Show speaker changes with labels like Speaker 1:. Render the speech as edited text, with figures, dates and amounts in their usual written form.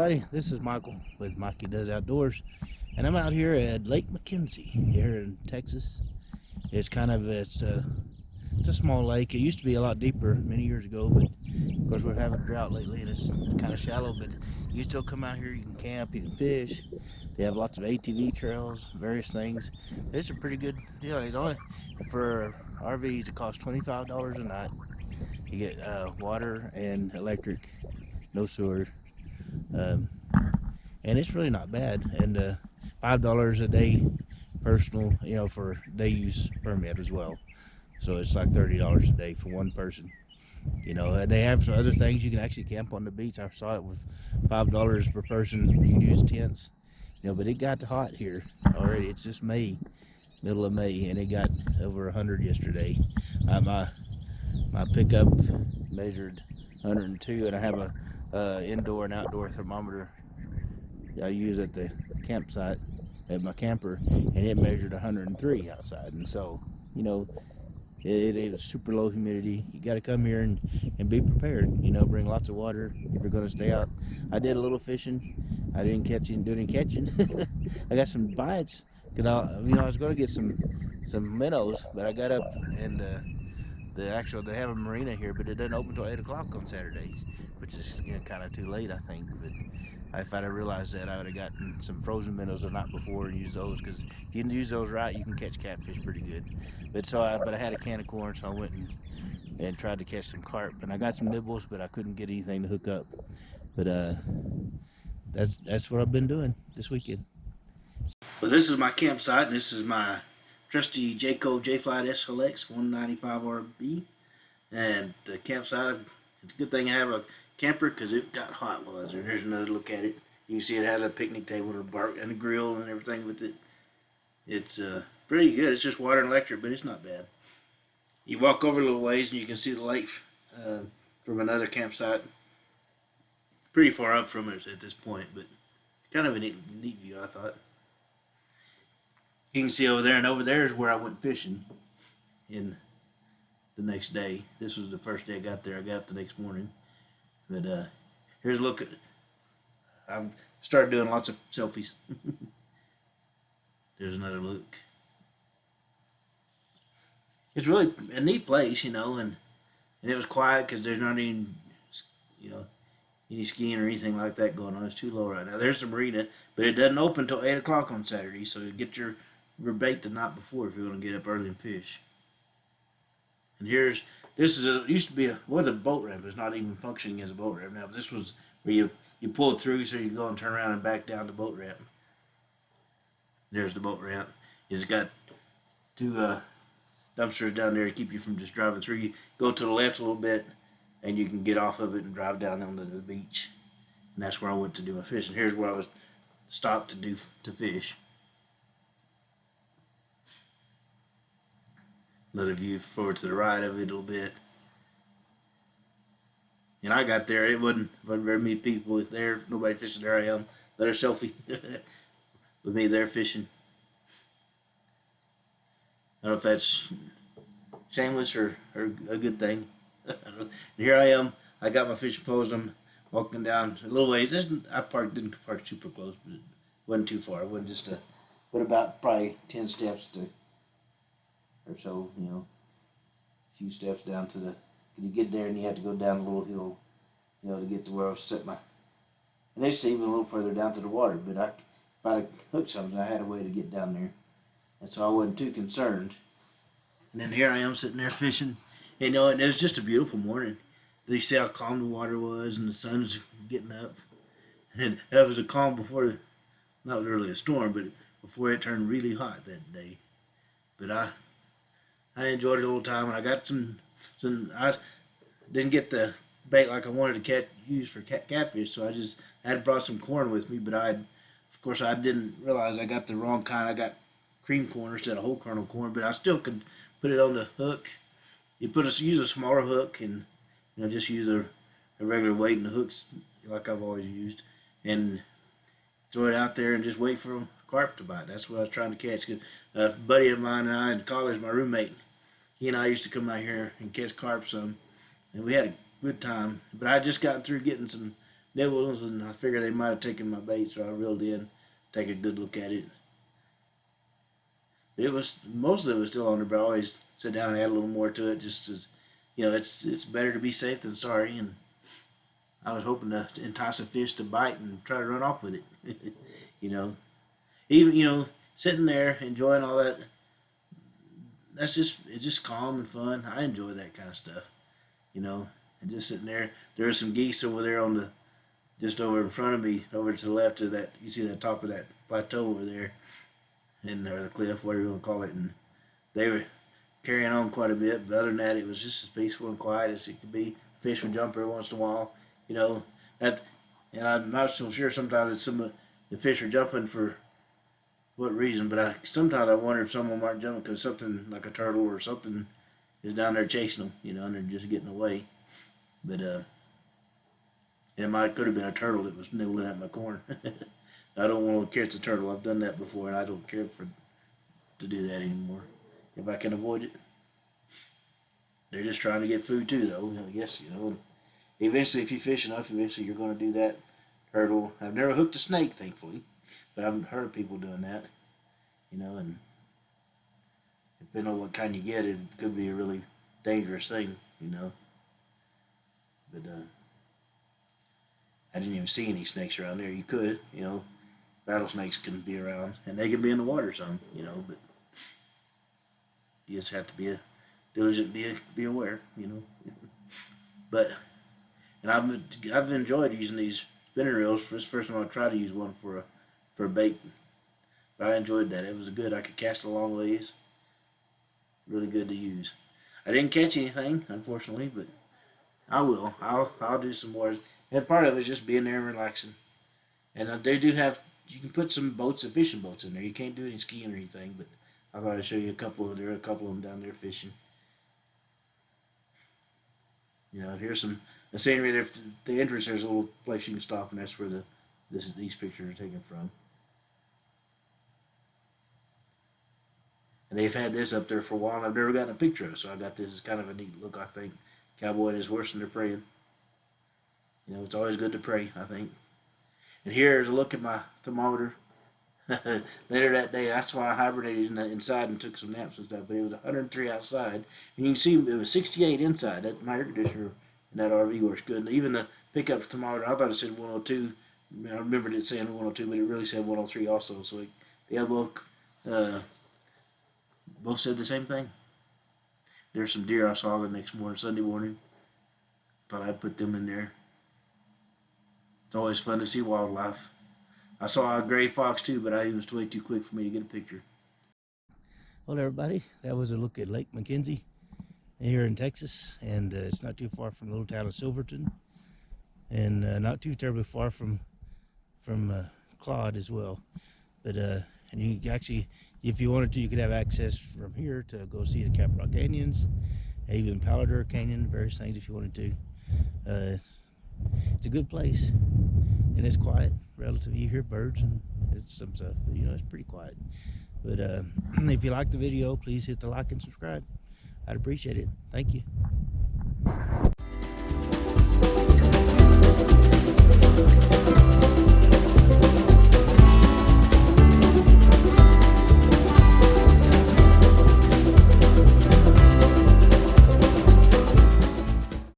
Speaker 1: everybody, this is Michael with Mikey Does Outdoors, and I'm out here at Lake Mackenzie here in Texas. It's a small lake. It used to be a lot deeper many years ago, but of course we're having a drought lately and it's kind of shallow, but you still come out here, you can camp, you can fish. They have lots of ATV trails, various things. It's a pretty good deal. It's only for RVs, it costs $25 a night. You get water and electric, no sewer. Um, and it's really not bad. And $5 a day personal, for day use permit as well. So it's like $30 a day for one person. And they have some other things. You can actually camp on the beach. I saw it with $5 per person. You can use tents. But it got hot here already. It's just May, middle of May, and it got over 100 yesterday. My pickup measured 102, and I have a indoor and outdoor thermometer I use at the campsite at my camper, and it measured 103 outside. And so, it is super low humidity. You got to come here and be prepared. Bring lots of water if you're going to stay out. I did a little fishing. I didn't do any catching. I got some bites. Cause I was going to get some minnows, but I got up and they have a marina here, but it doesn't open until 8 o'clock on Saturdays, which is kind of too late, I think. But if I'd have realized that, I would have gotten some frozen minnows the night before and used those, because if you can use those right, you can catch catfish pretty good. But I had a can of corn, so I went and tried to catch some carp, and I got some nibbles, but I couldn't get anything to hook up. But that's what I've been doing this weekend. Well, this is my campsite. This is my trusty Jayco J-Flight SLX 195 RB, and the campsite. It's a good thing I have a camper because it got hot while I was there. Here's another look at it. You can see it has a picnic table and a grill and everything with it. It's pretty good. It's just water and electric, but it's not bad. You walk over a little ways and you can see the lake from another campsite. Pretty far up from it at this point, but kind of a neat view, I thought. You can see over there is where I went fishing in the next day. This was the first day I got there. I got up the next morning. But here's a look at it. I've started doing lots of selfies. There's another look. It's really a neat place, and it was quiet because there's not any, any skiing or anything like that going on. It's too low right now. There's the marina, but it doesn't open until 8 o'clock on Saturday, so get your bait the night before if you want to get up early and fish. And it used to be where the boat ramp is not even functioning as a boat ramp now. But this was where you pull through, so you go and turn around and back down the boat ramp. There's the boat ramp. It's got two dumpsters down there to keep you from just driving through. You go to the left a little bit, and you can get off of it and drive down onto the beach. And that's where I went to do my fishing. Here's where I was stopped to fish. Another view forward to the right of it a little bit. And I got there, it wasn't very many people there, nobody fishing. There I am, another selfie with me there fishing. I don't know if that's shameless or a good thing. And here I am, I got my fishing poles, I'm walking down a little ways. Didn't park super close, but it wasn't too far. It wasn't just but about probably 10 steps or so, a few steps down to you get there and you have to go down a little hill, to get to where I was set my, and it's even a little further down to the water, but if I hooked something, I had a way to get down there, and so I wasn't too concerned. And then here I am sitting there fishing, and it was just a beautiful morning. You see how calm the water was, and the sun's getting up, and that was a calm before, not really a storm, but before it turned really hot that day. But I enjoyed it the whole time, and I got some. I didn't get the bait like I wanted to use for catfish, so I had brought some corn with me, but of course I didn't realize I got the wrong kind. I got cream corn instead of whole kernel corn, but I still could put it on the hook. You use a smaller hook, and just use a regular weight in the hooks like I've always used, and throw it out there and just wait for a carp to bite. That's what I was trying to catch. Cause a buddy of mine and I in college, my roommate, he and I used to come out here and catch carp some, and we had a good time. But I just got through getting some nibbles, and I figured they might have taken my bait, so I reeled in, take a good look at it. It was, most of it was still on there, but I always sit down and add a little more to it, just as, it's better to be safe than sorry. And I was hoping to entice a fish to bite and try to run off with it. you know, even sitting there enjoying all that. It's just calm and fun. I enjoy that kind of stuff. And just sitting there. There's some geese over there on the, just over in front of me, over to the left of that. You see the top of that plateau over there, and or the cliff, whatever you want to call it. And they were carrying on quite a bit. But other than that, it was just as peaceful and quiet as it could be. Fish would jump every once in a while. That, and I'm not so sure sometimes that some of the fish are jumping for what reason, but sometimes I wonder if some of them aren't jumping because something like a turtle or something is down there chasing them, and they're just getting away. But could have been a turtle that was nibbling at my corn. I don't want to catch a turtle. I've done that before, and I don't care to do that anymore if I can avoid it. They're just trying to get food too, though. I guess eventually, if you fish enough, eventually you're going to do that. Turtle. I've never hooked a snake, thankfully, but I've heard of people doing that. And depending on what kind you get, it could be a really dangerous thing. But I didn't even see any snakes around there. You could, rattlesnakes can be around, and they can be in the water some, but you just have to be diligent, be aware, But and I've enjoyed using these spinning reels. For this first time I tried to use one for a bait, but I enjoyed that. It was good. I could cast a long ways. Really good to use. I didn't catch anything, unfortunately, but I will. I'll do some more. And part of it is just being there and relaxing. And they do have, you can put some fishing boats in there. You can't do any skiing or anything, but I thought I'd show you a couple of them down there fishing. Here's the scenery there. The entrance, there's a little place you can stop, and that's where these pictures are taken from. And they've had this up there for a while, and I've never gotten a picture of it, so I got this as kind of a neat look, I think. Cowboy and his horse, and they're praying. It's always good to pray, I think. And here's a look at my thermometer. Later that day, that's why I hibernated inside and took some naps and stuff, but it was 103 outside. And you can see it was 68 inside. My air conditioner in that RV works good. And even the pickup thermometer, I thought it said 102. I remembered it saying 102, but it really said 103 also. So they both said the same thing. There's some deer I saw the next morning, Sunday morning. Thought I'd put them in there. It's always fun to see wildlife. I saw a gray fox too, but it was way too quick for me to get a picture. Well, everybody, that was a look at Lake Mackenzie here in Texas, and it's not too far from the little town of Silverton, and not too terribly far from Claude as well. But and you actually, if you wanted to, you could have access from here to go see the Caprock Canyons, even Palo Duro Canyon, various things if you wanted to. It's a good place, and it's quiet relatively. You hear birds and some stuff, but it's pretty quiet. But if you like the video, please hit the like and subscribe. I'd appreciate it. Thank you.